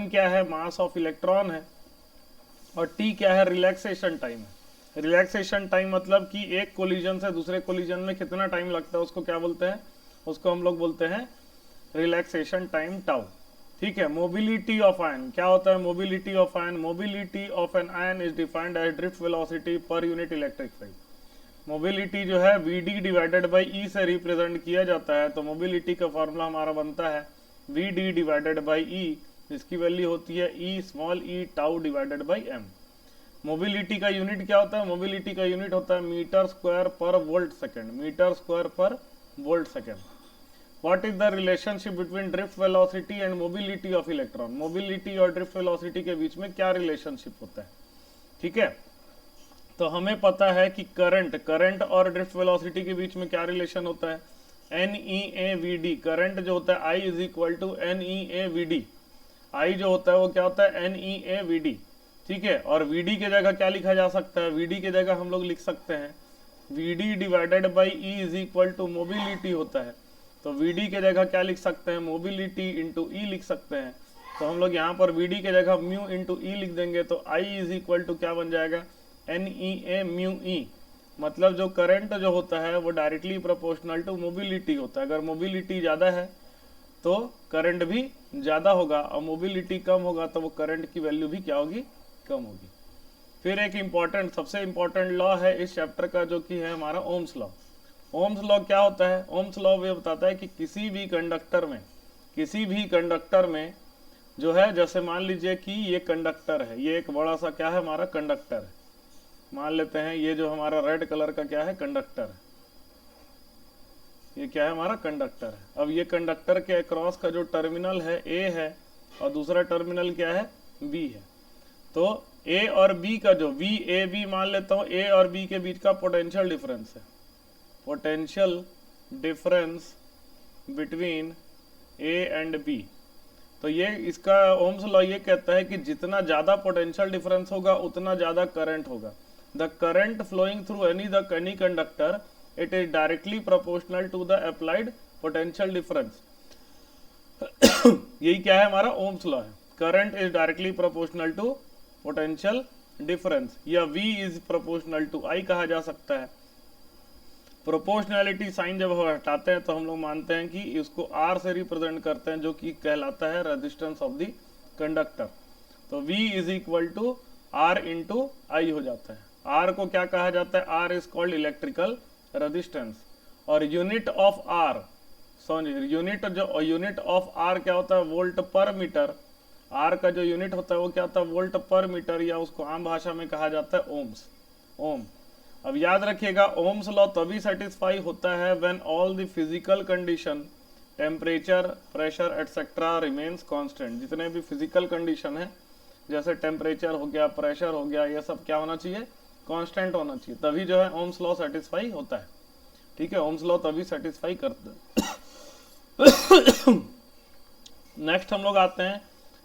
m क्या है, mass of electron है, और t क्या है, रिलैक्सेशन टाइम है। रिलैक्सेशन टाइम मतलब कि एक कोलिजन से दूसरे कोलिजन में कितना टाइम लगता है उसको क्या बोलते हैं, उसको हम लोग बोलते हैं रिलैक्सेशन टाइम टाउ। ठीक है। मोबिलिटी ऑफ आयन क्या होता है, mobility of ion, mobility of an ion is defined as drift velocity per unit electric field. Mobility जो है V D divided by E से रिप्रेजेंट किया जाता है, तो मोबिलिटी का फॉर्मूला हमारा बनता है V D divided by E, जिसकी वैल्यू होती है E small E tau divided by M. Mobility का यूनिट क्या होता है, मोबिलिटी का यूनिट होता है मीटर स्क्वायर पर वोल्ट सेकेंड, मीटर स्क्वायर पर volt second. What is the relationship between drift velocity and mobility of electron, mobility और ड्रिफ्ट वेलोसिटी के बीच में क्या रिलेशनशिप होता है। ठीक है, तो हमें पता है कि करंट और ड्रिफ्ट वेलोसिटी के बीच में क्या रिलेशन होता है, N E A V D. Current जो होता है I is equal to N E A V D, I जो होता है वो क्या होता है N E A V D. ठीक है, और वी डी की जगह क्या लिखा जा सकता है, वी डी की जगह हम लोग लिख सकते हैं V D divided by E is equal to mobility होता है, तो वी डी की जगह क्या लिख सकते हैं, मोबिलिटी इंटू ई लिख सकते हैं। तो हम लोग यहाँ पर वी डी की जगह म्यू इंटू ई लिख देंगे, तो आई इज इक्वल टू क्या बन जाएगा, N E A mu E. मतलब जो करंट जो होता है वो डायरेक्टली प्रोपोर्शनल टू मोबिलिटी होता है। अगर मोबिलिटी ज़्यादा है तो करंट भी ज़्यादा होगा, और मोबिलिटी कम होगा तो वो करंट की वैल्यू भी क्या होगी, कम होगी। फिर एक इम्पॉर्टेंट, सबसे इम्पॉर्टेंट लॉ है इस चैप्टर का, जो कि है हमारा ओम्स लॉ। ओम्स लॉ क्या होता है, ओम्स लॉ ये बताता है कि किसी भी कंडक्टर में जो है, जैसे मान लीजिए कि ये कंडक्टर है, ये एक बड़ा सा क्या है हमारा कंडक्टर है, मान लेते हैं ये जो हमारा रेड कलर का क्या है कंडक्टर है, ये क्या है हमारा कंडक्टर है। अब ये कंडक्टर के अक्रॉस का जो टर्मिनल है ए है, और दूसरा टर्मिनल क्या है बी है। तो ए और बी का जो वी ए बी मान लेता हूँ, ए और बी के बीच का पोटेंशियल डिफरेंस है, potential difference between A and B. तो ये इसका ओम्स लॉ ये कहता है कि जितना ज़्यादा पोटेंशियल डिफरेंस होगा उतना ज़्यादा करंट होगा। The current flowing through any conductor it is directly proportional to the applied potential difference. यही क्या है हमारा ओम्स लॉ है, current is directly proportional to potential difference, या V is proportional to I कहा जा सकता है। प्रोपोर्शनैलिटी साइन जब हम हटाते हैं तो हम लोग मानते हैं कि इसको R से रिप्रेजेंट करते हैं, जो कि कहलाता है रेजिस्टेंस ऑफ द कंडक्टर। तो V is equal to R into I हो जाता है। R को क्या कहा जाता है, R is called electrical resistance. और unit of R, unit of R क्या होता है, वोल्ट पर मीटर। आर का जो यूनिट होता है वो क्या होता है, वोल्ट पर मीटर, या उसको आम भाषा में कहा जाता है ओम्स, ओम। अब याद रखिएगा ओम्स लॉ तभी सेटिस्फाई होता है when all the physical condition, temperature, pressure etcetera remains constant. जितने भी फिजिकल कंडीशन है, जैसे टेम्परेचर हो गया, प्रेशर हो गया, ये सब क्या होना चाहिए, कांस्टेंट होना चाहिए, तभी जो है ओम्स लॉ सेटिस्फाई होता है। ठीक है, ओम्स लॉ तभी सेटिस्फाई करते हैं। नेक्स्ट हम लोग आते हैं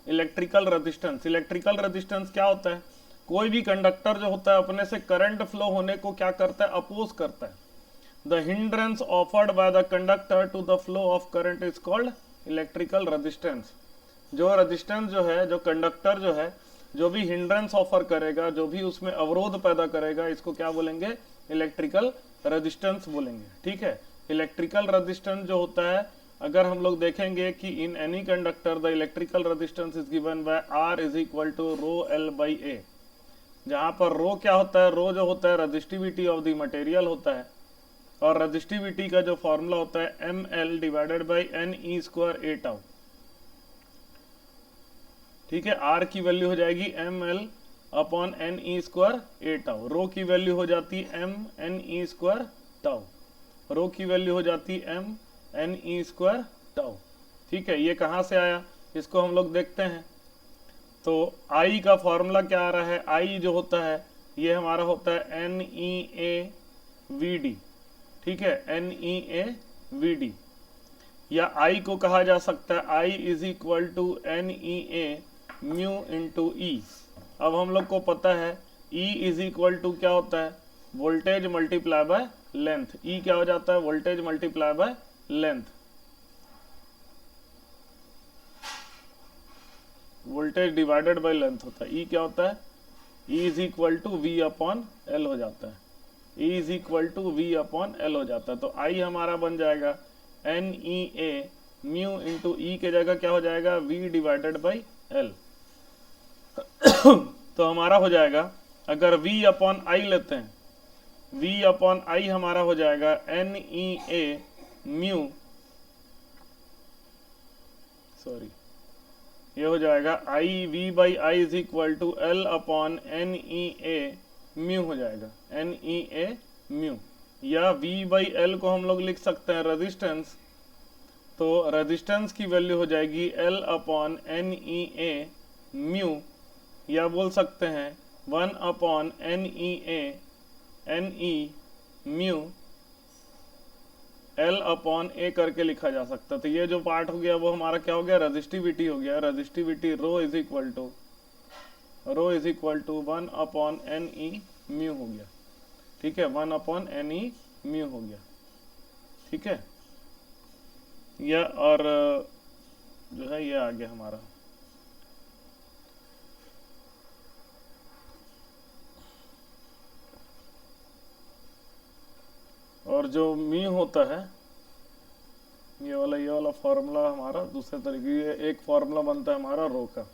इलेक्ट्रिकल रेजिस्टेंस। इलेक्ट्रिकल रेजिस्टेंस क्या होता है, कोई भी कंडक्टर जो होता है अपने से करंट फ्लो होने को क्या करता है, अपोज करता है। The hindrance offered by the conductor to the flow of current is called electrical resistance. जो रेजिस्टेंस जो है, जो कंडक्टर जो है, जो भी हिंड्रेंस ऑफर करेगा, जो भी उसमें अवरोध पैदा करेगा, इसको क्या बोलेंगे, इलेक्ट्रिकल रेजिस्टेंस बोलेंगे। ठीक है, इलेक्ट्रिकल रेजिस्टेंस जो होता है, अगर हम लोग देखेंगे कि in any conductor the electrical resistance is given by R is equal to rho L by A, जहां पर रो क्या होता है, रो जो होता है रेजिस्टिविटी ऑफ द मटेरियल होता है, और रेजिस्टिविटी का जो फॉर्मूला होता है ML divided by NE square A tau. ठीक है, R की वैल्यू हो जाएगी ML upon NE square A tau, रो की वैल्यू हो जाती MNE स्क्वायर टाउ, रो की वैल्यू हो जाती MNE स्क्वायर टाउ। ठीक है, ये कहाँ से आया, इसको हम लोग देखते हैं। तो I का फॉर्मूला क्या आ रहा है, I जो होता है ये हमारा होता है NEAVD। ठीक है, NEAVD, या I को कहा जा सकता है I is equal to NEA mu into E. अब हम लोग को पता है E इज इक्वल टू क्या होता है, voltage multiply by length. E क्या हो जाता है, voltage multiply by length, voltage divided by length होता है। E क्या होता है, E is equal to V upon L हो जाता है, E is equal to V upon L हो जाता है। तो I हमारा बन जाएगा N E A mu into E के जगह क्या हो जाएगा V डिवाइडेड बाई एल। तो हमारा हो जाएगा, अगर V अपॉन आई लेते हैं, V अपॉन आई हमारा हो जाएगा N E A mu, sorry ये हो जाएगा I V by I is equal to L upon N E A mu हो जाएगा, एन ई ए म्यू। या V बाई एल को हम लोग लिख सकते हैं रेजिस्टेंस, तो रेजिस्टेंस की वैल्यू हो जाएगी L upon N E A mu, या बोल सकते हैं 1 upon N E A N E mu L upon A करके लिखा जा सकता है। तो ये जो पार्ट हो गया वो हमारा क्या हो गया, रजिस्टिविटी हो गया। Resistivity rho is equal to 1 upon N E mu हो गया, ठीक है, 1 अपॉन एन ई म्यू हो गया, ठीक है। या और जो है ये आ गया हमारा, और जो म्यू होता है ये वाला फॉर्मूला हमारा दूसरे तरीके, एक फॉर्मूला बनता है हमारा रो का,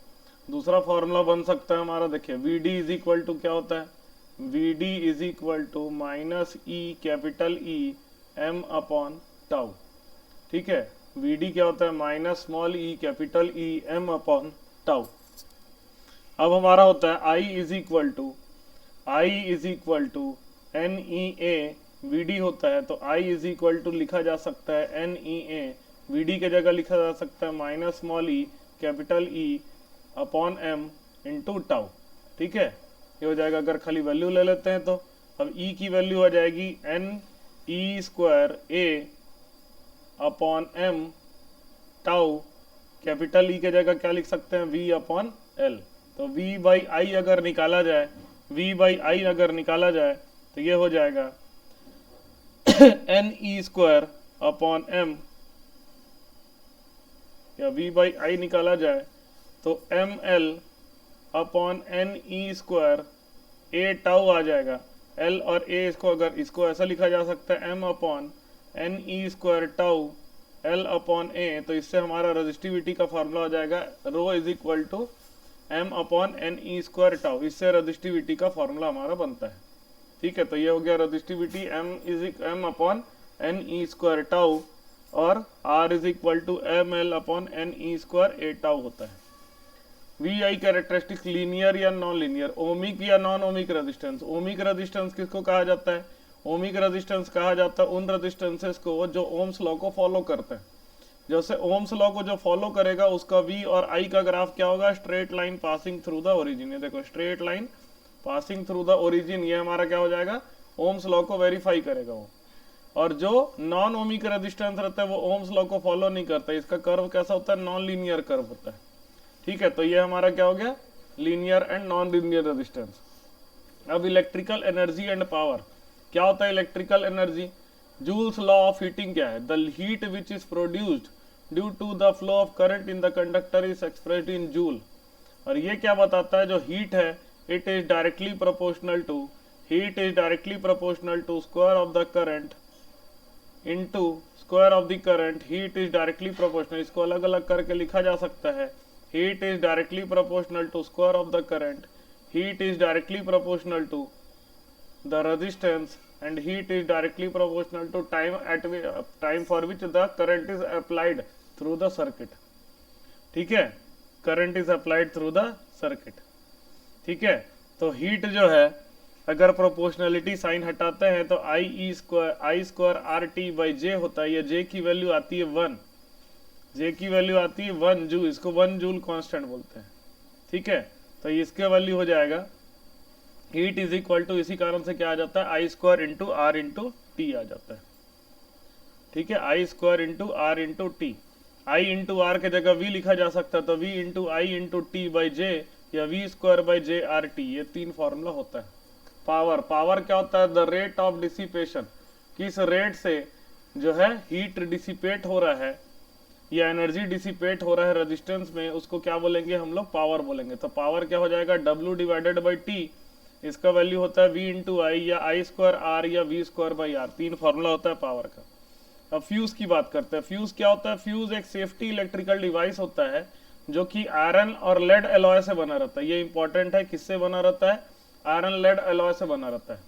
दूसरा फॉर्मूला बन सकता है हमारा, देखिए V D is equal to क्या होता है, V D is equal to minus E capital E M upon tau, ठीक है। वी डी क्या होता है, माइनस स्मॉल ई capital E M upon tau. अब हमारा होता है I is equal to N E A V D होता है, तो आई इज इक्वल टू लिखा जा सकता है N E A, V D के जगह लिखा जा सकता है माइनस स्मॉल ई capital E upon m into tau, ठीक है। ये हो जाएगा, अगर खाली वैल्यू ले लेते हैं तो अब ई की वैल्यू हो जाएगी N E square A upon M tau, capital E के जगह क्या लिख सकते हैं वी अपॉन एल। तो वी बाई आई अगर निकाला जाए, वी बाई आई अगर निकाला जाए तो ये हो जाएगा N E square upon M, या वी बाई आई निकाला जाए तो M L upon N E square A tau आ जाएगा। एल और ए इसको अगर इसको ऐसा लिखा जा सकता है M upon N E square tau L upon A, तो इससे हमारा रजिस्टिविटी का फॉर्मूला हो जाएगा rho is equal to M upon N E square tau, इससे रजिस्टिविटी का फॉर्मूला हमारा बनता है, ठीक है। तो ये हो गया resistivity M upon N E square tau, और R is equal to M L upon N E square A tau होता है। वी आई कैरेक्टरिस्टिक्स लीनियर या नॉन लीनियर, ओमिक या non ohmic resistance. Ohmic resistance किसको कहा जाता है, ohmic resistance कहा जाता है उन रेजिस्टेंसेस को जो ओम्स लॉ को फॉलो करते हैं। जैसे ओम्स लॉ को जो फॉलो करेगा उसका वी और आई का ग्राफ क्या होगा, straight line passing through the origin. ये देखो straight line passing through the origin, ये हमारा क्या हो जाएगा, ओम्स लॉ को वेरीफाई करेगा वो। और जो नॉन ओमिक रेजिस्टेंस रहता है वो ओम्स लॉ को फॉलो नहीं करता, इसका कर्व कैसा होता है, नॉन लीनियर कर्व होता है, ठीक है। तो ये हमारा क्या हो गया, linear and non linear resistance. अब इलेक्ट्रिकल एनर्जी एंड पावर, क्या होता है electrical energy, Joule's law of heating क्या है, the heat which is produced due to the flow of current in the conductor is expressed in joule. और ये क्या बताता है, जो हीट है it is directly proportional to square of the current into square of the current, heat is directly proportional, इसको अलग अलग करके लिखा जा सकता है, heat is directly proportional to square of the current, heat is directly proportional to the resistance, and heat is directly proportional to time for which the current is applied through the circuit, ठीक है, current is applied through the circuit, ठीक है। तो heat जो है अगर proportionality sign हटाते हैं तो आई स्क्वायर आर टी बाई जे होता है, ये जे की वैल्यू आती है 1, जे की वैल्यू आती है 1 जूल, इसको 1 जूल कांस्टेंट बोलते हैं, ठीक है। तो इसके वैल्यू हो जाएगा हीट इज इक्वल टू, इसी कारण से क्या आ जाता है, I square into R into T आ जाता है, ठीक है, I square into R into T. I into R के जगह वी लिखा जा सकता है, तो V into I into T by J या V square by J R T, ये 3 फॉर्मूला होता है। पावर क्या होता है, द रेट ऑफ डिसिपेशन, किस रेट से जो है हीट डिसिपेट हो रहा है या एनर्जी डिसिपेट हो रहा है रेजिस्टेंस में, उसको क्या बोलेंगे हम लोग, पावर बोलेंगे। तो पावर क्या हो जाएगा, W डिवाइडेड बाई टी, इसका वैल्यू होता है V इंटू आई या आई स्क्वायर आर या V square by R, 3 formula होता है पावर का। अब फ्यूज की बात करते हैं। फ्यूज क्या होता है? फ्यूज एक सेफ्टी इलेक्ट्रिकल डिवाइस होता है जो कि आयरन और लेड एलॉय से बना रहता है। ये इंपॉर्टेंट है, किससे बना रहता है? आयरन लेड एलॉय से बना रहता है।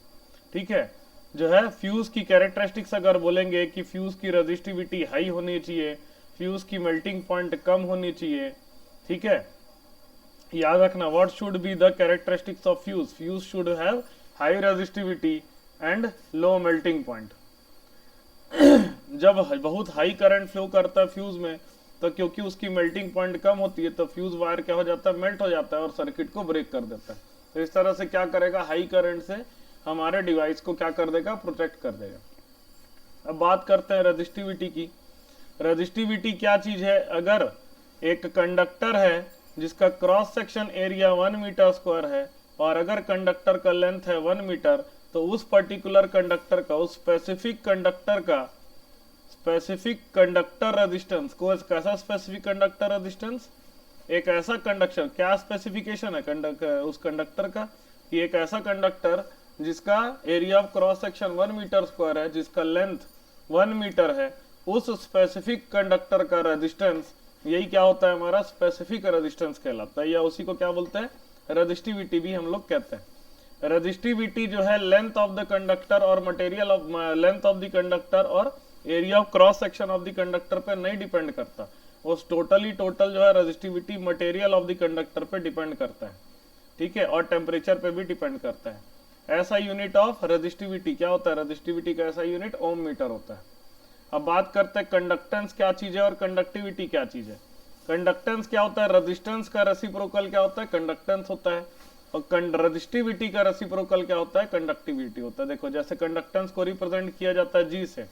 ठीक है, जो है फ्यूज की कैरेक्टरिस्टिक्स अगर बोलेंगे कि फ्यूज की रेजिस्टिविटी हाई होनी चाहिए, फ्यूज की मेल्टिंग पॉइंट कम होनी चाहिए। ठीक है, याद रखना, what should be the characteristics of fuse? Fuse should have high resistivity and low melting point. जब बहुत हाई करंट फ्लो करता है फ्यूज में, तो क्योंकि उसकी मेल्टिंग पॉइंट कम होती है तो फ्यूज वायर क्या हो जाता है? मेल्ट हो जाता है और सर्किट को ब्रेक कर देता है। तो इस तरह से क्या करेगा? हाई करंट से हमारे डिवाइस को क्या कर देगा? प्रोटेक्ट कर देगा। अब बात करते हैं रेजिस्टिविटी की। रेजिस्टिविटी क्या चीज है? अगर एक कंडक्टर है जिसका cross section area 1 metre square है और अगर कंडक्टर का लेंथ है 1 मीटर, तो उस पर्टिकुलर कंडक्टर का, उस स्पेसिफिक कंडक्टर का स्पेसिफिक कंडक्टर रेजिस्टेंस को, कैसा स्पेसिफिक कंडक्टर रेजिस्टेंस? एक ऐसा कंडक्टर, क्या स्पेसिफिकेशन है उस कंडक्टर का? कि एक ऐसा कंडक्टर जिसका area of cross section 1 metre square है, जिसका लेंथ 1 मीटर है, उस स्पेसिफिक कंडक्टर का रेजिस्टेंस, यही क्या होता है? हमारा स्पेसिफिक रेजिस्टेंस कहलाता है, या उसी को क्या बोलते हैं? रेजिस्टिविटी भी हम लोग कहते हैं। रेजिस्टिविटी जो है लेंथ ऑफ द कंडक्टर और material of length of the conductor और area of cross section of the conductor पे नहीं डिपेंड करता। उस टोटल जो है resistivity material of the conductor पे डिपेंड करता है। ठीक है, और टेम्परेचर पे भी डिपेंड करता है। ऐसा यूनिट ऑफ रेजिस्टिविटी क्या होता है? रेजिस्टिविटी का ऐसा यूनिट ओम मीटर होता है। अब बात करते हैं कंडक्टेंस क्या चीज है और कंडक्टिविटी क्या चीज है। कंडक्टेंस क्या होता है? रेजिस्टेंस का रेसिप्रोकल क्या होता है? कंडक्टेंस होता है। और रेजिस्टिविटी का रेसिप्रोकल क्या होता है? कंडक्टिविटी होता है। देखो, जैसे कंडक्टेंस को रिप्रेजेंट किया जाता है G से,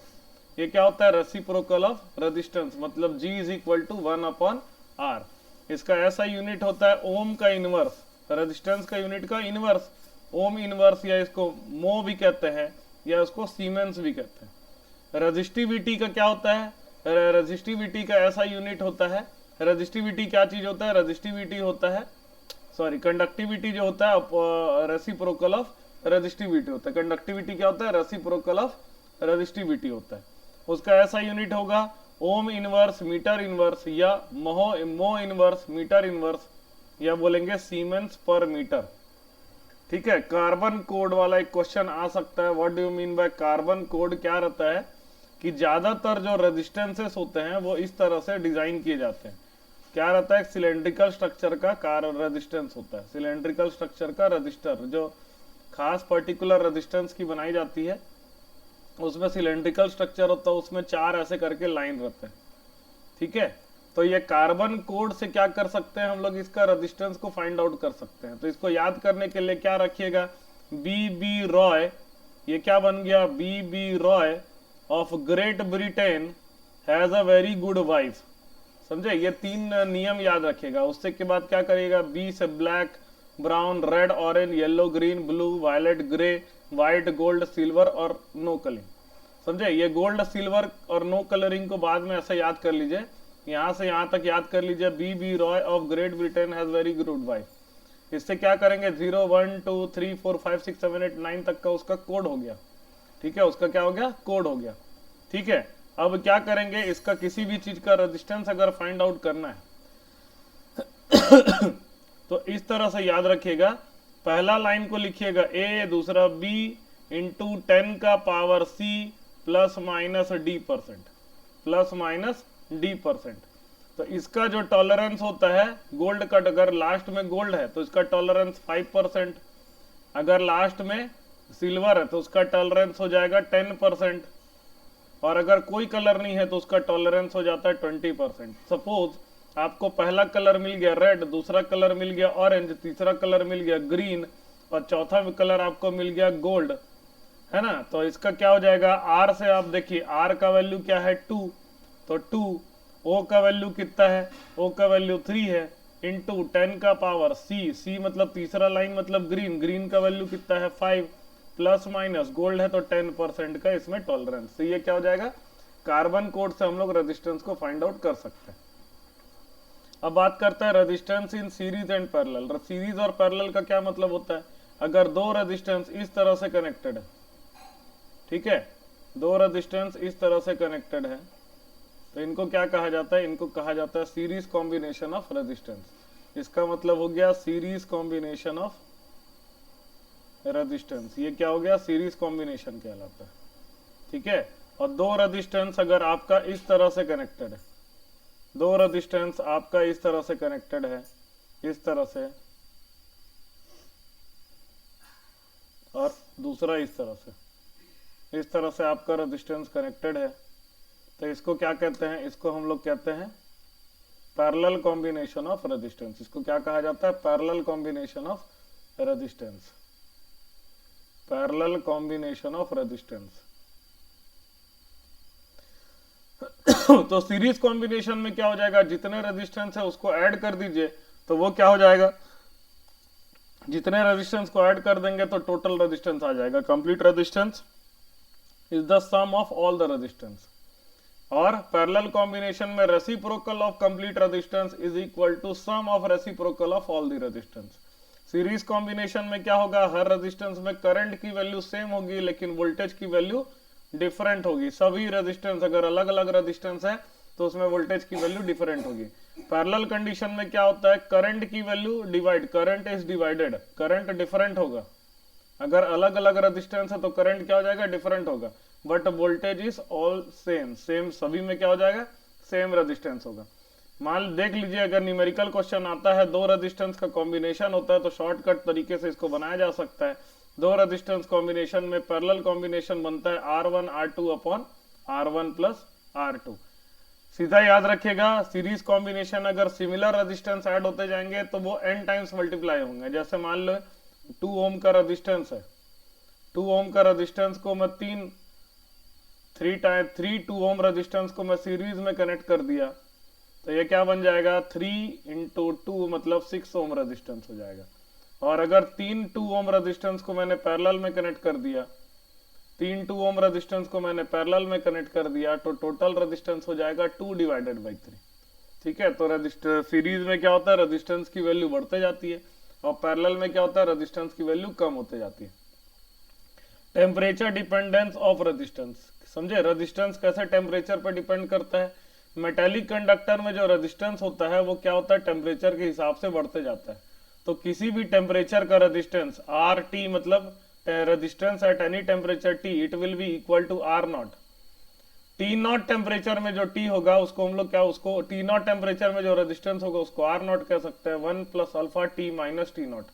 ये क्या होता है? रेसिप्रोकल ऑफ रेजिस्टेंस, मतलब G is equal to 1/R। इसका ऐसा यूनिट होता है ओम का इनवर्स, रेजिस्टेंस का यूनिट का इनवर्स, ओम इनवर्स, या इसको मो भी कहते हैं या इसको सीमेंस भी कहते हैं। रेजिस्टिविटी का क्या होता है? रेजिस्टिविटी का ऐसा यूनिट होता है, रेजिस्टिविटी क्या चीज होता है? रेजिस्टिविटी होता है, सॉरी, कंडक्टिविटी जो होता है रेसिप्रोकल ऑफ रेजिस्टिविटी होता है। कंडक्टिविटी क्या होता है? रेसिप्रोकल ऑफ रेजिस्टिविटी होता है। उसका ऐसा यूनिट होगा ओम इनवर्स मीटर इनवर्स, या मो इनवर्स मीटर इनवर्स, या बोलेंगे सीमेंस पर मीटर। ठीक है, कार्बन कोड वाला एक क्वेश्चन आ सकता है। What do you mean by carbon code? क्या रहता है कि ज्यादातर जो रेजिस्टेंसेस होते हैं वो इस तरह से डिजाइन किए जाते हैं। क्या रहता है? सिलेंड्रिकल स्ट्रक्चर का रेजिस्टेंस होता है। सिलेंड्रिकल स्ट्रक्चर का रजिस्टर जो खास पर्टिकुलर रेजिस्टेंस की बनाई जाती है, उसमें सिलेंड्रिकल स्ट्रक्चर होता है, उसमें 4 ऐसे करके लाइन रहते हैं। ठीक है, तो ये कार्बन कोड से क्या कर सकते हैं हम लोग? इसका रेजिस्टेंस को फाइंड आउट कर सकते हैं। तो इसको याद करने के लिए क्या रखिएगा? बी रॉय, ये क्या बन गया? B Roy of Great Britain has a very good wife. समझे? ये 3 नियम याद रखेगा। उससे के बाद क्या करिएगा? बी से black, brown, red, orange, yellow, green, blue, violet, grey, white, gold, silver और नो कलरिंग। समझे? ये गोल्ड, सिल्वर और नो कलरिंग को बाद में ऐसे याद कर लीजिए, यहां से यहां तक याद कर लीजिए। B Roy of Great Britain has very good wife. इससे क्या करेंगे? 0 1 2 3 4 5 6 7 8 9 तक का उसका कोड हो गया। ठीक है, उसका क्या हो गया? कोड हो गया। ठीक है, अब क्या करेंगे? इसका किसी भी चीज का रेजिस्टेंस अगर फाइंड आउट करना है तो इस तरह से याद रखिएगा। पहला लाइन को लिखिएगा A, दूसरा B इंटू 10 का power C plus minus D%, plus minus D%। तो इसका जो टॉलरेंस होता है गोल्ड का, अगर लास्ट में गोल्ड है तो इसका टॉलरेंस 5%, अगर लास्ट में सिल्वर है तो उसका टॉलरेंस हो जाएगा 10%, और अगर कोई कलर नहीं है तो उसका टॉलरेंस हो जाता है 20%। सपोज आपको पहला कलर मिल गया रेड, दूसरा कलर मिल गया ऑरेंज, तीसरा कलर मिल गया ग्रीन और चौथा कलर आपको मिल गया गोल्ड, है ना? तो इसका क्या हो जाएगा? R से आप देखिए, R का वैल्यू क्या है? 2, तो 2, O का वैल्यू कितना है? O का वैल्यू 3 है, इंटू 10 का पावर C मतलब तीसरा लाइन मतलब ग्रीन का वैल्यू कितना है? 5, प्लस माइनस गोल्ड है तो 10% का इसमें टॉलरेंस। तो ये क्या हो जाएगा? कार्बन कोड से हम लोग रेजिस्टेंस को फाइंड आउट कर सकते हैं। अब बात करते हैं resistance in series and parallel. Series और पैरेलल का क्या मतलब होता है? अगर दो रेजिस्टेंस इस तरह से कनेक्टेड है, ठीक है, दो रेजिस्टेंस इस तरह से कनेक्टेड है, तो इनको क्या कहा जाता है, इनको कहा जाता है सीरीज कॉम्बिनेशन ऑफ रेजिस्टेंस। इसका मतलब हो गया सीरीज कॉम्बिनेशन ऑफ रेजिस्टेंस। ये क्या हो गया, सीरीज कॉम्बिनेशन कहलाता है, ठीक है। और दो रेजिस्टेंस अगर आपका इस तरह से कनेक्टेड है, दो रेजिस्टेंस आपका इस तरह से कनेक्टेड है, इस तरह से, और दूसरा इस तरह से आपका रेजिस्टेंस कनेक्टेड है, तो इसको क्या कहते हैं, इसको हम लोग कहते हैं पैरेलल कॉम्बिनेशन ऑफ रेजिस्टेंस। इसको क्या कहा जाता है, parallel combination of resistance, parallel combination of resistance. तो सीरीज कॉम्बिनेशन में क्या हो जाएगा, जितने रेजिस्टेंस है उसको ऐड कर दीजिए, तो वो क्या हो जाएगा, जितने रेजिस्टेंस को ऐड कर देंगे तो टोटल रेजिस्टेंस आ जाएगा। Complete resistance is the sum of all the resistance. और पैरेलल कॉम्बिनेशन में reciprocal of complete resistance is equal to sum of reciprocal of all the resistance. Series combination में क्या होगा, हर रेजिस्टेंस में करंट की वैल्यू सेम होगी लेकिन वोल्टेज की वैल्यू डिफरेंट होगी। सभी रेजिस्टेंस अगर अलग अलग रेजिस्टेंस है तो उसमें वोल्टेज की वैल्यू डिफरेंट होगी। पैरेलल कंडीशन में क्या होता है, करंट की value divide, current is divided, current different होगा। अगर अलग अलग रेजिस्टेंस है तो करंट क्या हो जाएगा, डिफरेंट होगा, but voltage is all same, same सभी में क्या हो जाएगा, सेम रेजिस्टेंस होगा। मान देख लीजिए अगर न्यूमेरिकल क्वेश्चन आता है, दो रेजिस्टेंस का कॉम्बिनेशन होता है, तो शॉर्टकट तरीके से इसको बनाया जा सकता है। दो रेजिस्टेंस कॉम्बिनेशन में पैरेलल कॉम्बिनेशन बनता है R1 R2 upon R1 plus R2। सीधा याद रखिएगा, सीरीज कॉम्बिनेशन अगर सिमिलर रेजिस्टेंस ऐड होते जाएंगे तो वो n टाइम्स मल्टीप्लाई होंगे। जैसे मान लो 2 ओम का रेजिस्टेंस है, 2 ओम का रेजिस्टेंस को मैं 3 2 ओम रेजिस्टेंस को मैं सीरीज में कनेक्ट कर दिया, तो ये क्या बन जाएगा, 3 इंटू 2 मतलब 6 ओम रेजिस्टेंस हो जाएगा। और अगर 3 2 ओम रेजिस्टेंस को मैंने पैरेलल में कनेक्ट कर दिया, 3 2 ओम रेजिस्टेंस को मैंने पैरेलल में कनेक्ट कर दिया, तो टोटल रेजिस्टेंस हो जाएगा 2 डिवाइडेड बाई 3, ठीक है। तो रजिस्टर सीरीज में क्या होता है, रेजिस्टेंस की वैल्यू बढ़ते जाती है, और पैरेलल में क्या होता है, रेजिस्टेंस की वैल्यू कम होते जाती है। टेम्परेचर डिपेंडेंस ऑफ रेजिस्टेंस, समझे, रेजिस्टेंस कैसे टेम्परेचर पर डिपेंड करता है। मेटेलिक कंडक्टर में जो रेजिस्टेंस होता है वो क्या होता है, टेम्परेचर के हिसाब से बढ़ते जाता है। तो किसी भी टेम्परेचर का रेजिस्टेंस आर टी, मतलब resistance at any temperature T, it will be equal to R naught. T naught temperature में जो टी होगा उसको हम लोग क्या, उसको टी नॉट टेम्परेचर में जो रेजिस्टेंस होगा उसको आर नॉट कह सकते हैं, 1 plus alpha T minus T not.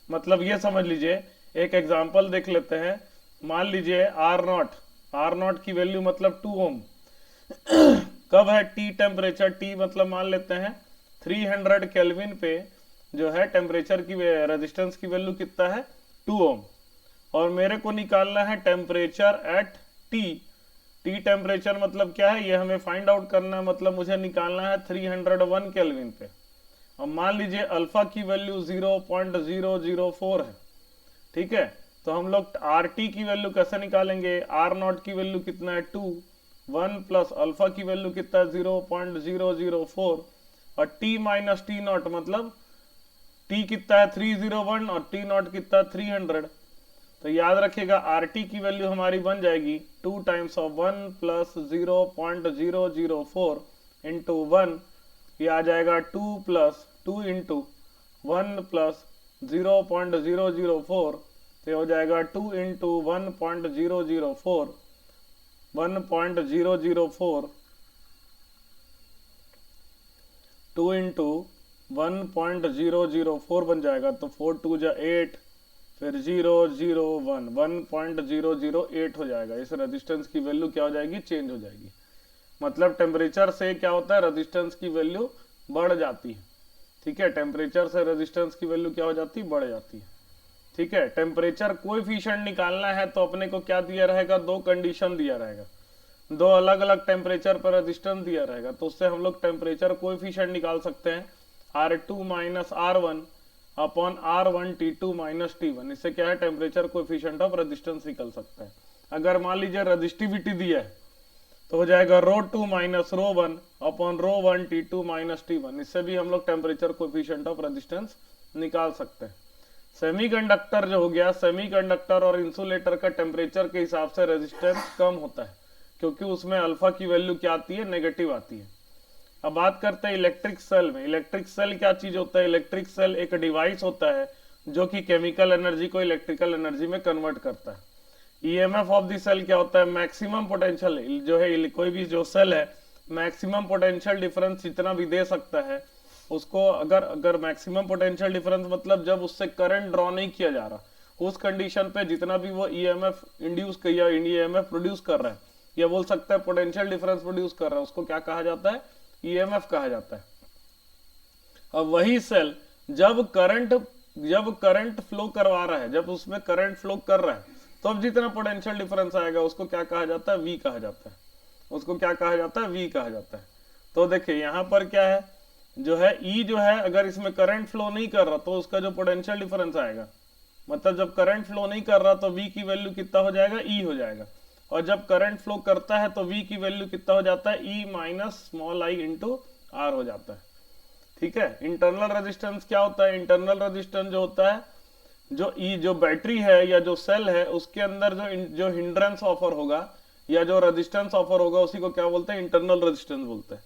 मतलब ये समझ लीजिए, एक एग्जाम्पल देख लेते हैं। मान लीजिए आर नॉट की वैल्यू मतलब 2 ओम कब है, टी टेम्परेचर, टी मतलब मान लेते हैं 300 केल्विन पे जो है टेम्परेचर की रेजिस्टेंस की वैल्यू कितना है, 2 ओम। और मेरे को निकालना है temperature at T. T temperature मतलब क्या है, ये हमें फाइंड आउट करना है, मतलब मुझे निकालना है 301 केल्विन पे। और मान लीजिए अल्फा की वैल्यू 0.004 है, ठीक है। तो हम लोग आर टी की वैल्यू कैसे निकालेंगे, आर नॉट की वैल्यू कितना है 2, 1 प्लस अल्फा की वैल्यू कितना है 0.004, और टी माइनस टी नॉट मतलब टी कितना है 301 और टी नॉट कितना है 300। तो याद रखिएगा आर टी की वैल्यू हमारी बन जाएगी 2 टाइम्स ऑफ 1 प्लस 0.004 इंटू 1, ये आ जाएगा 2 प्लस 2 इंटू 1 प्लस 0.004, तो हो जाएगा 2 इंटू 1.004, 1.004, 2 इंटू 1.004 बन जाएगा, तो 4 2 जा 8, फिर 001, 1.008 हो जाएगा। इस रेजिस्टेंस की वैल्यू क्या हो जाएगी, चेंज हो जाएगी। मतलब टेम्परेचर से क्या होता है, रेजिस्टेंस की वैल्यू बढ़ जाती है, ठीक है। टेम्परेचर से रेजिस्टेंस की वैल्यू क्या हो जाती है, बढ़ जाती है, ठीक है। टेम्परेचर कोएफिशिएंट निकालना है तो अपने को क्या दिया रहेगा, दो कंडीशन दिया रहेगा, दो अलग अलग टेम्परेचर पर रेजिस्टेंस दिया रहेगा, तो उससे हम लोग टेम्परेचर कोएफिशिएंट निकाल सकते हैं, R2 minus R1 upon R1 T2 minus T1। इससे क्या है, टेम्परेचर कोएफिशिएंट ऑफ रेजिस्टेंस निकल सकता है। अगर मान लीजिए रेजिस्टिविटी दिया है तो हो जाएगा ρ2 minus ρ1 upon ρ1 T2 minus T1। इससे भी हम लोग टेम्परेचर कोएफिशिएंट ऑफ रेजिस्टेंस निकाल सकते हैं। सेमीकंडक्टर जो हो गया, सेमीकंडक्टर और इंसुलेटर का टेम्परेचर के हिसाब से रेजिस्टेंस कम होता है, क्योंकि उसमें अल्फा की वैल्यू क्या आती है, नेगेटिव आती है। अब बात करते हैं इलेक्ट्रिक सेल में। इलेक्ट्रिक सेल क्या चीज होता है? इलेक्ट्रिक सेल एक डिवाइस होता है जो कि केमिकल एनर्जी को इलेक्ट्रिकल एनर्जी में कन्वर्ट करता है। ईएमएफ ऑफ द सेल क्या होता है? मैक्सिमम पोटेंशियल जो है, कोई भी जो सेल है मैक्सिमम पोटेंशियल डिफरेंस जितना भी दे सकता है उसको, अगर मैक्सिमम पोटेंशियल डिफरेंस मतलब जब उससे करंट ड्रॉ नहीं किया जा रहा, उस कंडीशन पे जितना भी वो ईएमएफ इंड्यूस या ईएमएफ प्रोड्यूस कर रहा है, या बोल सकता है पोटेंशियल डिफरेंस प्रोड्यूस कर रहा है, उसको क्या कहा जाता है? ईएमएफ कहा जाता है। अब वही सेल जब करंट फ्लो करवा रहा है, जब उसमें करंट फ्लो कर रहा है, तो अब जितना पोटेंशियल डिफरेंस आएगा उसको क्या कहा जाता है? वी कहा जाता है। उसको क्या कहा जाता है? वी कहा जाता है। तो देखिए यहां पर क्या है, जो है ई जो है, अगर इसमें करंट फ्लो नहीं कर रहा तो उसका जो पोटेंशियल डिफरेंस आएगा, मतलब जब करंट फ्लो नहीं कर रहा तो वी की वैल्यू कितना हो जाएगा? ई हो जाएगा। और जब करंट फ्लो करता है तो वी की वैल्यू कितना हो जाता है? E minus small I into R हो जाता है। ठीक है। इंटरनल रेजिस्टेंस क्या होता है? इंटरनल रेजिस्टेंस जो होता है, जो बैटरी है या जो सेल है उसके अंदर जो हिंड्रेंस ऑफर होगा या जो रेजिस्टेंस ऑफर होगा उसी को क्या बोलते हैं? इंटरनल रेजिस्टेंस बोलते हैं।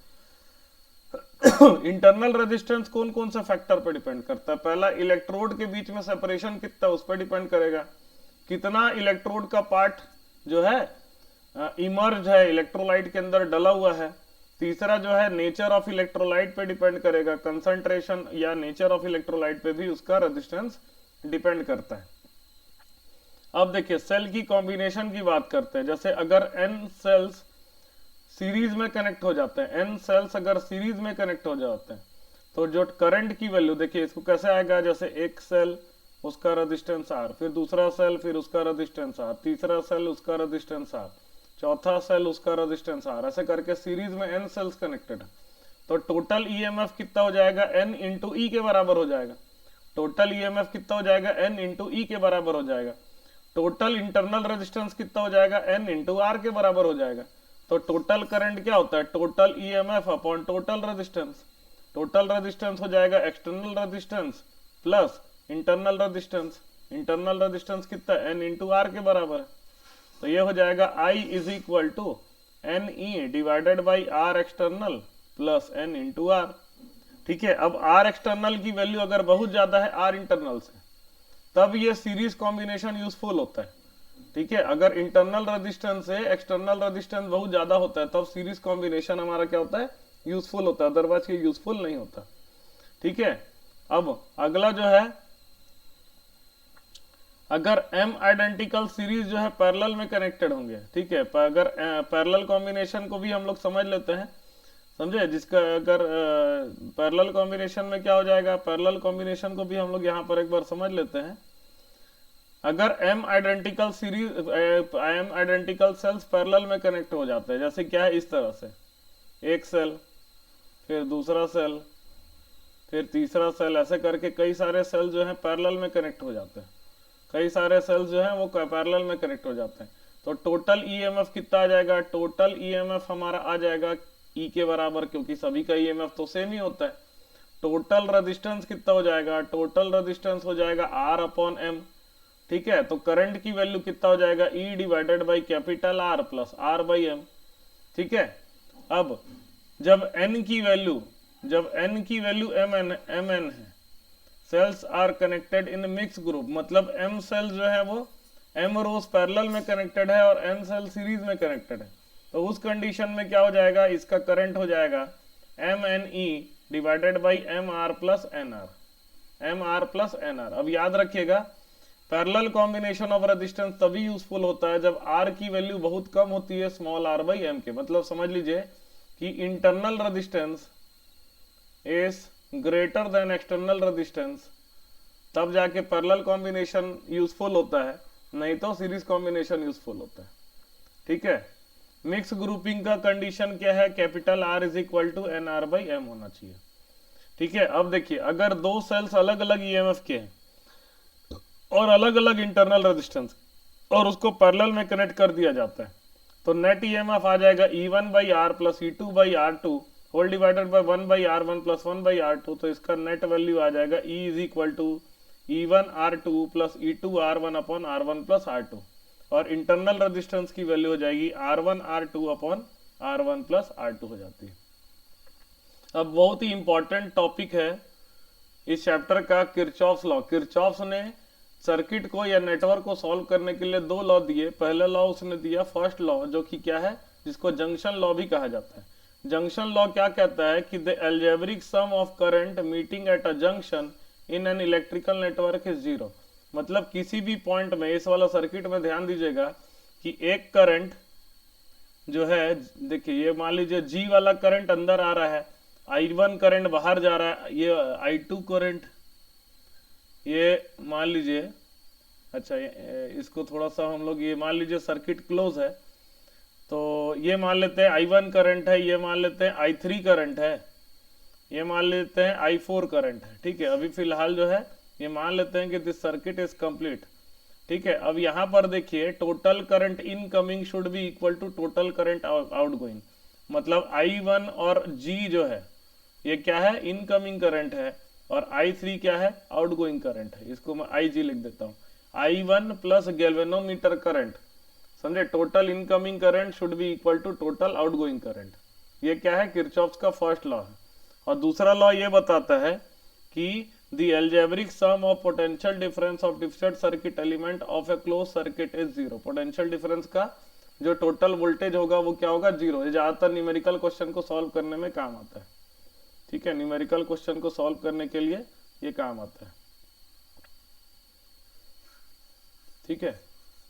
इंटरनल रेजिस्टेंस कौन कौन से फैक्टर पर डिपेंड करता है? पहला, इलेक्ट्रोड के बीच में सेपरेशन कितना, उस पर डिपेंड करेगा। कितना इलेक्ट्रोड का पार्ट जो है इमर्ज है, इलेक्ट्रोलाइट के अंदर डला हुआ है। तीसरा जो है, नेचर ऑफ इलेक्ट्रोलाइट पे डिपेंड करेगा, कंसंट्रेशन या नेचर ऑफ इलेक्ट्रोलाइट पे भी उसका रेजिस्टेंस डिपेंड करता है। अब देखिए सेल की कॉम्बिनेशन की बात करते हैं। जैसे अगर n सेल्स सीरीज में कनेक्ट हो जाते हैं, n सेल्स अगर सीरीज में कनेक्ट हो जाते हैं तो जो करंट की वैल्यू, देखिए इसको कैसे आएगा, जैसे एक सेल उसका रेजिस्टेंस R, फिर दूसरा सेल फिर उसका रेजिस्टेंस R, तीसरा सेल उसका रेजिस्टेंस R, चौथा सेल उसका रेजिस्टेंस R, ऐसे करके सीरीज में n सेल्स कनेक्टेड है। तो टोटल ईएमएफ कितना हो जाएगा? n इंटू ई के बराबर हो जाएगा। टोटल ईएमएफ कितना हो जाएगा? n इंटू ई के बराबर हो जाएगा। टोटल इंटरनल रेजिस्टेंस कितना हो जाएगा? n इंटू आर के बराबर हो जाएगा। तो टोटल करंट क्या होता है? Total EMF upon total resistance. Total resistance हो जाएगा external resistance plus internal resistance. Internal resistance कितना? n इंटू आर के बराबर है। तो ये हो जाएगा I is equal to N E divided by R external plus n into R. ठीक है। अब आर एक्सटर्नल की वैल्यू अगर बहुत ज्यादा है आर इंटरनल से, तब ये सीरीज कॉम्बिनेशन यूजफुल होता है। ठीक है। अगर इंटरनल रेजिस्टेंस से एक्सटर्नल रेजिस्टेंस बहुत ज्यादा होता है तब सीरीज कॉम्बिनेशन हमारा क्या होता है? यूजफुल होता है, अदरवाइज ये यूजफुल नहीं होता। ठीक है। अब अगला जो है, अगर m आइडेंटिकल सीरीज जो है पैरेलल में कनेक्टेड होंगे, ठीक है, अगर पैरेलल कॉम्बिनेशन को भी हम लोग समझ लेते हैं, समझे, जिसका अगर पैरेलल कॉम्बिनेशन में क्या हो जाएगा, पैरेलल कॉम्बिनेशन को भी हम लोग यहाँ पर एक बार समझ लेते हैं। अगर m आइडेंटिकल सेल्स पैरेलल में कनेक्ट हो जाते हैं, जैसे क्या है, इस तरह से एक सेल फिर दूसरा सेल फिर तीसरा सेल, ऐसे करके कई सारे सेल जो है पैरेलल में कनेक्ट हो जाते हैं। कई सारे सेल्स जो हैं वो पैरेलल में कनेक्ट हो जाते हैं। तो टोटल ईएमएफ कितना आ जाएगा? टोटल ईएमएफ हमारा आ जाएगा ई के बराबर, क्योंकि सभी का ईएमएफ तो सेम ही होता है। टोटल रेजिस्टेंस कितना हो जाएगा? टोटल रेजिस्टेंस हो जाएगा आर अपॉन एम। ठीक है। तो करंट की वैल्यू कितना हो जाएगा? E divided by capital R plus R by M. ठीक है। अब जब n की वैल्यू एम एन है, cells are connected in mix group, मतलब m सेल जो है वो m रोज पैरेलल में कनेक्टेड है और n सेल सीरीज में कनेक्टेड है। तो उस कंडीशन में क्या हो जाएगा? इसका करंट हो जाएगा mne divided by mr plus nr। अब याद रखिएगा, पैरेलल कॉम्बिनेशन ऑफ रेजिस्टेंस तभी यूजफुल होता है जब r की वैल्यू बहुत कम होती है स्मॉल r बाई m के। मतलब समझ लीजिए कि internal resistance is greater than external resistance, तब जाके पैरेलल कॉम्बिनेशन यूजफुल होता है, नहीं तो सीरीज कॉम्बिनेशन यूजफुल होता है। ठीक है। मिक्स ग्रुपिंग का कंडीशन क्या है? Capital R is equal to n R by m होना चाहिए। ठीक है। अब देखिए, अगर दो सेल्स अलग अलग ईएमएफ के हैं और अलग अलग इंटरनल रेजिस्टेंस और उसको पैरेलल में कनेक्ट कर दिया जाता है, तो नेट ईएमएफ आ जाएगा E1 by R plus E2 by R2 whole divided by 1 by R1 plus 1 by R2। तो इसका नेट वैल्यू आ जाएगा E is equal to E1R2 plus E2R1 upon R1 plus R2, और इंटरनल रेजिस्टेंस की value हो जाएगी R1R2 upon R1 plus R2 हो जाती है। अब बहुत ही इंपॉर्टेंट टॉपिक है इस चैप्टर का, किरचॉफ्स लॉ। किरचॉफ्स ने सर्किट को या नेटवर्क को सॉल्व करने के लिए दो लॉ दिए। पहला लॉ उसने दिया फर्स्ट लॉ, जो कि क्या है, जिसको जंक्शन लॉ भी कहा जाता है। जंक्शन लॉ क्या कहता है कि the algebraic sum of current meeting at a junction in an electrical network is zero. मतलब किसी भी पॉइंट में, इस वाला सर्किट में ध्यान दीजिएगा कि एक करंट जो है, देखिए ये मान लीजिए जी वाला करंट अंदर आ रहा है, I1 करंट बाहर जा रहा है, ये I2 करंट, ये मान लीजिए, अच्छा इसको थोड़ा सा हम लोग, ये मान लीजिए सर्किट क्लोज है, तो ये मान लेते हैं I1 करंट है, ये मान लेते हैं I3 करंट है, ये मान लेते हैं I4 करंट है। ठीक है, अभी फिलहाल जो है ये मान लेते हैं कि दिस सर्किट इज कंप्लीट। ठीक है, अब यहाँ पर देखिए total current incoming should be equal to total current outgoing. मतलब I1 और G जो है ये क्या है, इनकमिंग करंट है, और I3 क्या है, आउटगोइंग करंट है। इसको मैं IG लिख देता हूँ, I1 प्लस गैल्वेनोमीटर करंट, समझे, total incoming current should be equal to total outgoing current. ये क्या है, किरचॉफ्स का फर्स्ट लॉ है। और दूसरा लॉ ये बताता है कि the algebraic sum of potential difference of different circuit element of A close circuit is zero. Potential difference का जो टोटल वोल्टेज होगा वो क्या होगा, जीरो। ये ज्यादातर न्यूमेरिकल क्वेश्चन को सॉल्व करने में काम आता है। ठीक है, न्यूमेरिकल क्वेश्चन को सॉल्व करने के लिए ये काम आता है। ठीक है,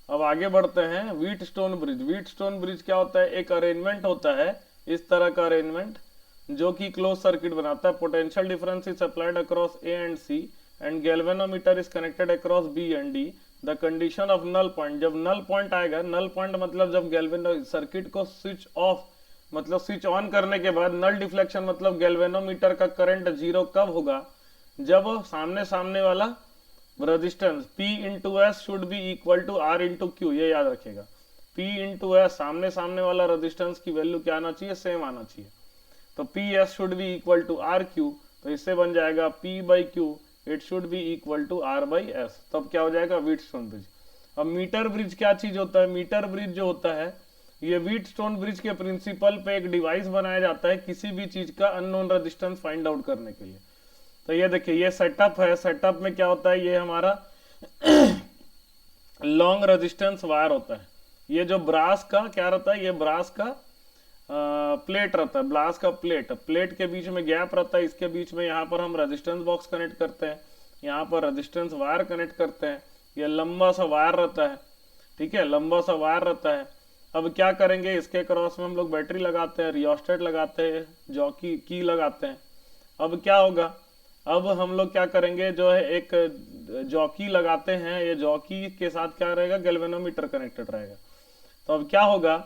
अब आगे बढ़ते हैं। Wheatstone bridge. व्हीटस्टोन ब्रिज क्या होता है, एक अरेंजमेंट होता है, इस तरह का अरेंजमेंट जो कि क्लोज सर्किट बनाता है। Potential difference is applied across A and C and galvanometer is connected across B and D. The condition of null point, जब नल पॉइंट आएगा, नल पॉइंट मतलब जब गैल्वेनो सर्किट को स्विच ऑफ, मतलब switch on करने के बाद null deflection, मतलब गैल्वेनोमीटर का करंट जीरो कब होगा, जब सामने सामने वाला resistance P into S should be equal to R into Q. ये याद रखेगा, P इंटू एस, सामने सामने वाला रेजिस्टेंस की वैल्यू क्या आना चाहिए, सेम आना चाहिए। तो P S should be equal to R Q, तो इससे बन जाएगा P by Q it should be equal to R by S. तब क्या हो जाएगा, व्हीटस्टोन ब्रिज। अब मीटर ब्रिज क्या चीज होता है, मीटर ब्रिज जो होता है, ये व्हीटस्टोन ब्रिज के प्रिंसिपल पे एक डिवाइस बनाया जाता है किसी भी चीज का अननोन रेजिस्टेंस फाइंड आउट करने के लिए। तो ये देखिए, ये सेटअप है। सेटअप में क्या होता है, ये हमारा लॉन्ग रेजिस्टेंस वायर होता है। ये जो ब्रास का क्या रहता है, ये ब्रास का प्लेट रहता है, ब्रास का प्लेट, प्लेट के बीच में गैप रहता है, इसके बीच में यहाँ पर हम रेजिस्टेंस बॉक्स कनेक्ट करते हैं, यहाँ पर रेजिस्टेंस वायर कनेक्ट करते हैं। ये लंबा सा वायर रहता है, ठीक है, लंबा सा वायर रहता है। अब क्या करेंगे, इसके क्रॉस में हम लोग बैटरी लगाते हैं, रियोस्टेट लगाते हैं, जॉकी की लगाते हैं। अब क्या होगा, अब हम लोग क्या करेंगे, जो है एक जॉकी लगाते हैं, ये जॉकी के साथ क्या रहेगा, गैल्वेनोमीटर कनेक्टेड रहेगा। तो अब क्या होगा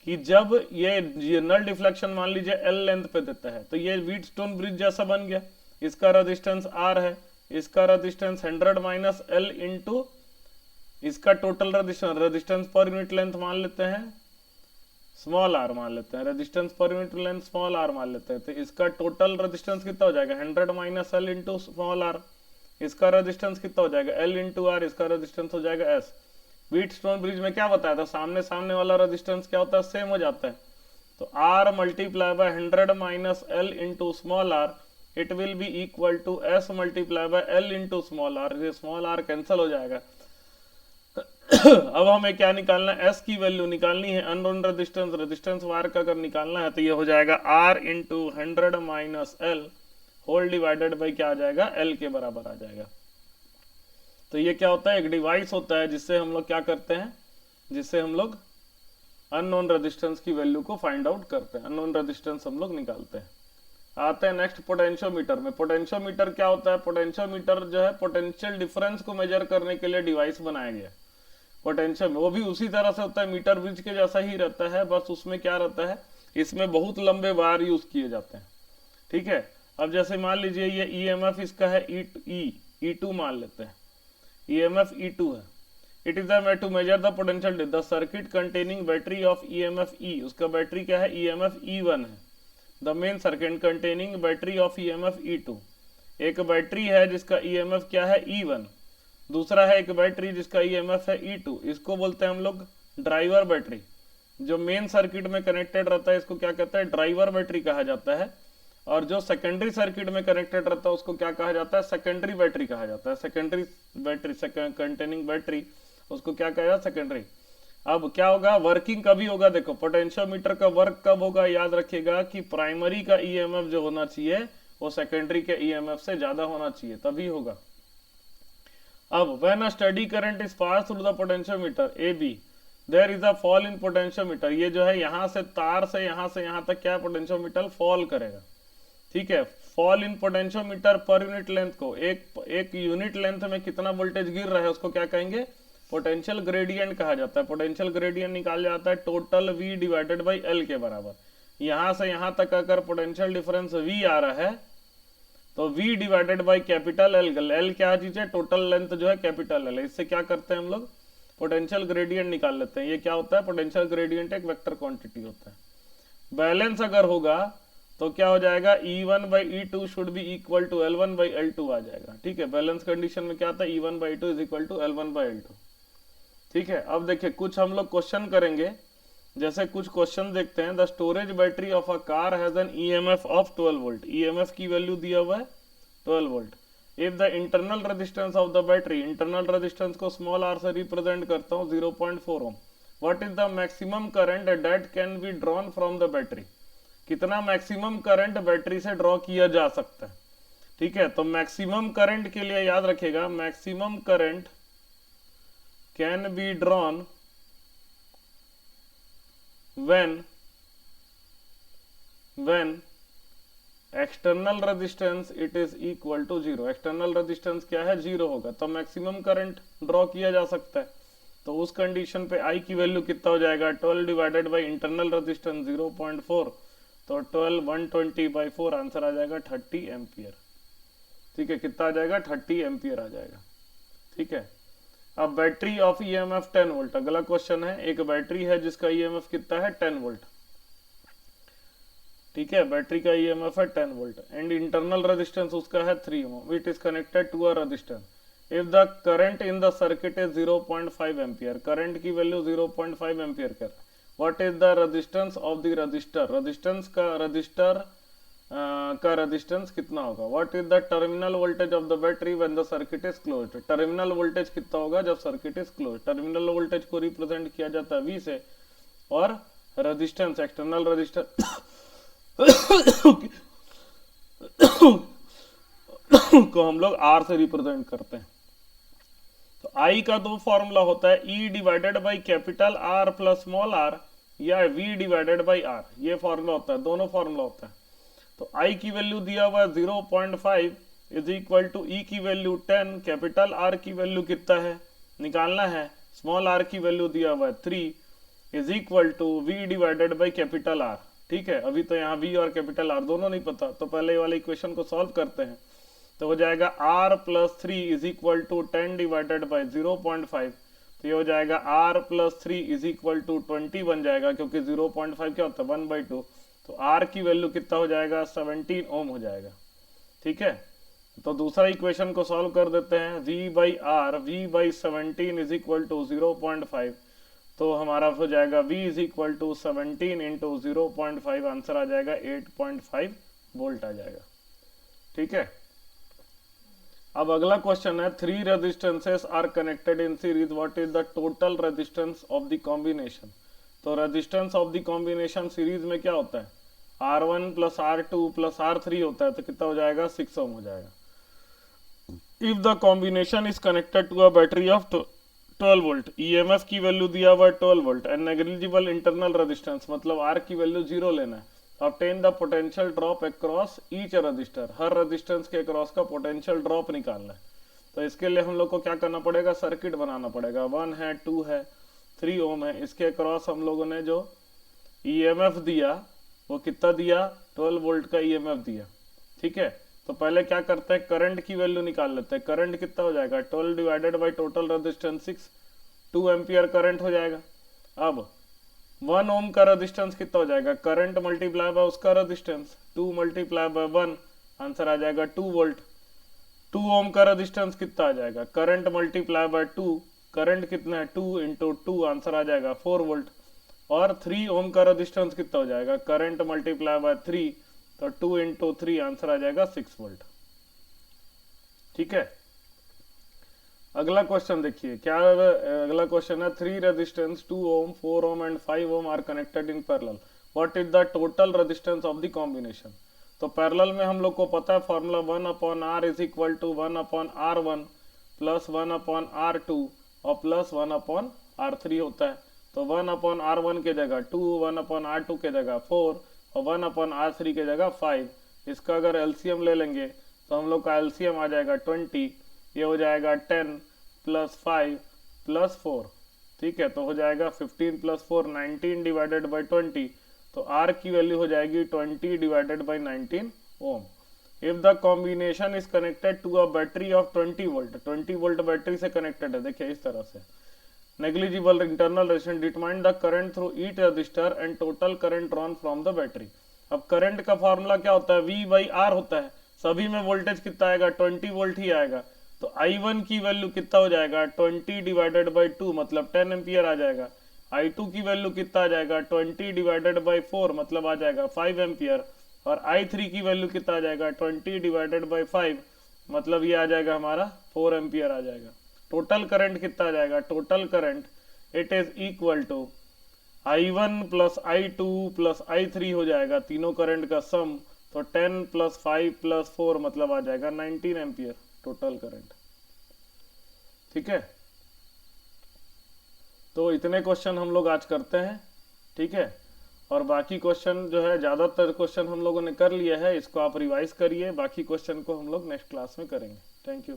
कि जब ये नल डिफ्लेक्शन मान लीजिए L लेंथ पे देता है, तो ये व्हीटस्टोन ब्रिज जैसा बन गया। इसका रेजिस्टेंस R है, इसका रेजिस्टेंस 100 माइनस L इंटू इसका total resistance per unit length मान लेते हैं स्मॉल r मान लेते हैं, resistance per unit length small r मान लेते हैं। तो इसका टोटल रेजिस्टेंस कितना हो जाएगा, 100 minus L into small r। इसका रेजिस्टेंस कितना हो जाएगा, L इंटू R। इसका रेजिस्टेंस हो जाएगा S। व्हीटस्टोन ब्रिज में क्या बताया था, सामने सामने वाला रेजिस्टेंस क्या होता है, सेम हो जाता है। तो R multiply by 100 minus L into small r, it will be equal to S multiply by L into small r। ये स्मॉल r कैंसिल हो जाएगा। अब हमें क्या निकालना है, S की वैल्यू निकालनी है, अननोन रेजिस्टेंस, रेजिस्टेंस वायर का अगर निकालना है तो ये हो जाएगा R into 100 minus L whole divided by क्या आ जाएगा, L के बराबर आ जाएगा। तो ये क्या होता है, एक डिवाइस होता है जिससे हम लोग क्या करते हैं, जिससे हम लोग अननोन रेजिस्टेंस की वैल्यू को फाइंड आउट करते हैं, अननोन रेजिस्टेंस हम लोग निकालते हैं। आते हैं नेक्स्ट पोटेंशियोमीटर में। पोटेंशियोमीटर क्या होता है, पोटेंशियोमीटर जो है पोटेंशियल डिफरेंस को मेजर करने के लिए डिवाइस बनाया गया। पोटेंशियल वो भी उसी तरह से होता है, मीटर ब्रिज के जैसा ही रहता है, बस उसमें क्या रहता है, इसमें बहुत लंबे वायर यूज किए जाते हैं। ठीक है, अब जैसे मान लीजिए ये EMF इसका है E2 मान लेते हैं, EMF E2 है। It is to measure the potential the circuit containing battery of EMF E, उसका बैटरी क्या है, EMF E1 है। The main circuit containing battery of EMF E2, एक बैटरी है जिसका EMF क्या है, E1। दूसरा है एक बैटरी जिसका ईएमएफ है E2, इसको बोलते हैं हम लोग ड्राइवर बैटरी। जो मेन सर्किट में कनेक्टेड रहता है इसको क्या कहते हैं, ड्राइवर बैटरी कहा जाता है। और जो सेकेंडरी सर्किट में कनेक्टेड रहता है उसको क्या कहा जाता है, सेकेंडरी बैटरी कहा जाता है। सेकेंडरी बैटरी कंटेनिंग बैटरी, उसको क्या कहा जाता है, सेकेंडरी। अब क्या होगा, वर्किंग कभी होगा, देखो पोटेंशियोमीटर का वर्क कब होगा, याद रखिएगा कि प्राइमरी का ईएमएफ जो होना चाहिए वो सेकेंडरी के ईएमएफ से ज्यादा होना चाहिए, तभी होगा। अब when a steady current is pass through the potentiometer A B, there is a fall in potentiometer. ये जो है यहाँ से तार से यहाँ तक क्या पोटेंशियोमीटर फॉल करेगा, ठीक है। Fall in potentiometer per unit length को, एक यूनिट लेंथ में कितना वोल्टेज गिर रहा है उसको क्या कहेंगे, पोटेंशियल ग्रेडियंट कहा जाता है। पोटेंशियल ग्रेडियंट निकाल जाता है total V divided by L के बराबर। यहां से यहां तक अगर पोटेंशियल डिफरेंस V आ रहा है तो V divided by capital L क्या चीज है, टोटल लेंथ जो है कैपिटल L। इससे क्या करते हैं हम लोग, पोटेंशियल ग्रेडियंट निकाल लेते हैं। ये क्या होता है, पोटेंशियल ग्रेडियंट एक वेक्टर क्वांटिटी होता है। बैलेंस अगर होगा तो क्या हो जाएगा, E1 by E2 should be equal to L1 by L2 आ जाएगा, ठीक है। बैलेंस कंडीशन में क्या आता है, E1 by E2 is equal to L1 by L2, ठीक है। अब देखिए कुछ हम लोग क्वेश्चन करेंगे, जैसे कुछ क्वेश्चन देखते हैं। The storage battery of a car has an EMF of 12 volt. EMF की वैल्यू दिया हुआ है 12 volt. If the internal resistance of the battery, internal resistance को स्मॉल r से रिप्रेजेंट करता हूँ 0.4 ohm. What is the maximum current that can be drawn from the battery. कितना maximum current battery से ड्रॉ किया जा सकता है, ठीक है। तो मैक्सिमम करंट के लिए याद रखिएगा, maximum current can be drawn when external resistance it is equal to 0। External resistance क्या है, 0 होगा, तो मैक्सिमम करंट ड्रॉ किया जा सकता है। तो उस कंडीशन पे I की वैल्यू कितना हो जाएगा, 12 डिवाइडेड बाई इंटरनल रेजिस्टेंस 0.4, तो 12 120 बाई 4 आंसर आ जाएगा 30 एम्पियर, ठीक है। कितना आ जाएगा, 30 एम्पियर आ जाएगा, ठीक है। अब बैटरी ऑफ ईएमएफ 10 वोल्ट, अगला क्वेश्चन है। एक बैटरी है जिसका ईएमएफ कितना है, 10 वोल्ट, ठीक है। बैटरी का ईएमएफ है 10 वोल्ट एंड इंटरनल रेजिस्टेंस उसका है 3 ohm. It is connected to a resistor. If the current in the circuit is 0.5 ampere, current की वैल्यू 0.5 एम्पियर कर। What is the resistance of the resistor, resistance का resistance कितना होगा। What is the terminal voltage of the battery when the circuit is closed. Terminal voltage कितना होगा जब circuit is closed. Terminal voltage को represent किया जाता है V से, और रेजिस्टेंस, एक्सटर्नल रेजिस्टेंस को हम लोग R से रिप्रेजेंट करते हैं। तो I का दो फॉर्मूला होता है, E divided by capital R plus small r, या V डिवाइडेड बाई R। ये फॉर्मूला होता है, दोनों फॉर्मूला होता है। तो I की वैल्यू दिया हुआ है 0.5 इज इक्वल टू E की वैल्यू 10, कैपिटल R की वैल्यू कितना है निकालना है, स्मॉल r की वैल्यू दिया हुआ है 3 is equal to V divided by capital R, ठीक है। अभी तो यहाँ V और कैपिटल R दोनों नहीं पता, तो पहले वाले इक्वेशन को सॉल्व करते हैं। तो हो जाएगा R plus 3 is equal to 10 divided by 0.5, तो ये हो जाएगा R plus 3 is equal to 20 बन जाएगा, क्योंकि 0.5 क्या होता है 1/2। तो R की वैल्यू कितना हो जाएगा 17 ओम हो जाएगा, ठीक है। तो दूसरा इक्वेशन को सॉल्व कर देते हैं। V by R, V by 17 is equal to 0.5, तो हमारा हो जाएगा V is equal to 17 into 0.5, answer आ जाएगा 8.5 वोल्ट आ जाएगा, ठीक है। अब अगला क्वेश्चन है, 3 resistances are connected in series, what is the total resistance of the combination. तो resistance of the combination series में क्या होता है, R1 plus R2 plus R3 होता है, तो कितना हो जाएगा 6 ओम हो जाएगा। If the combination is connected to a battery of 12 volt, EMF की वैल्यू दिया हुआ है 12 volt and negligible internal resistance, मतलब R की वैल्यू 0 लेना है। Obtain the potential drop across each resistor, हर रजिस्टेंस के अक्रॉस का पोटेंशियल ड्रॉप निकालना है। तो इसके लिए हम लोग को क्या करना पड़ेगा, सर्किट बनाना पड़ेगा। 1 है, 2 है, 3 ओम है, इसके अक्रॉस हम लोगों ने जो ईएमएफ दिया वो कितना दिया, 12 वोल्ट का ईएमएफ दिया, ठीक है। तो पहले क्या करते हैं, करंट की वैल्यू निकाल लेते हैं। करंट कितना हो जाएगा, 12 divided by total resistance 6, 2 ampere current हो जाएगा। अब 1 ओम का रेजिस्टेंस कितना हो जाएगा, करंट मल्टीप्लाई बाय उसका रेजिस्टेंस, 2 मल्टीप्लाई बाय 1, आंसर आ जाएगा 2 वोल्ट। 2 ओम का रेजिस्टेंस कितना आ जाएगा, करंट मल्टीप्लाई बाय 2, करंट कितना है 2 इंटू 2, आंसर आ जाएगा 4 वोल्ट। और 3 ओम का रेजिस्टेंस कितना हो जाएगा, करंट मल्टीप्लाई बाय 3, तो 2 इंटू 3, आंसर आ जाएगा 6 वोल्ट। ठीक है, अगला क्वेश्चन देखिए क्या अगला क्वेश्चन है, 3 resistance 2 ohm 4 ohm and 5 ohm are connected in parallel, what is the total resistance of the combination. तो पैरेलल में हम लोग को पता है formula 1/r is equal to 1/r1 plus 1/r2 और प्लस 1/r3 होता है। तो 1/r1 के जगह 2, 1/r2 के जगह 4 और 1/r3 के जगह 5। इसका अगर एलसीएम ले लेंगे तो हम लोग का एलसीएम आ जाएगा 20, ये हो जाएगा 10 प्लस 5 प्लस 4। ठीक है, तो हो जाएगा 15 प्लस 4 19 डिवाइडेड बाई 20, तो R की वैल्यू हो जाएगी 20 divided by 19 ohm. If the combination is connected to a battery of 20 volt, 20 volt battery से कनेक्टेड है, देखिए इस तरह से, negligible internal resistance, determine the current through each resistor and total current drawn from the battery. अब current का formula क्या होता है, V/R होता है, सभी में वोल्टेज कितना आएगा 20 वोल्ट ही आएगा। तो I1 की वैल्यू कितना हो जाएगा 20 डिवाइडेड बाई 2 मतलब 10 एम्पियर आ जाएगा। I2 की वैल्यू कितना आ जाएगा 20 डिवाइडेड बाई 4 मतलब आ जाएगा 5 एम्पियर। और I3 की वैल्यू कितना आ जाएगा 20 डिवाइडेड बाई 5 मतलब ये आ जाएगा हमारा 4 एम्पियर आ जाएगा। टोटल करंट कितना आ जाएगा, total current it is equal to I1 plus I2 plus I3 हो जाएगा, तीनों करंट का सम, तो 10 प्लस 5 प्लस 4 मतलब आ जाएगा 19 एम्पियर टोटल करंट। ठीक है, तो इतने क्वेश्चन हम लोग आज करते हैं। ठीक है, और बाकी क्वेश्चन जो है ज़्यादातर क्वेश्चन हम लोगों ने कर लिया है, इसको आप रिवाइज करिए, बाकी क्वेश्चन को हम लोग नेक्स्ट क्लास में करेंगे। Thank you.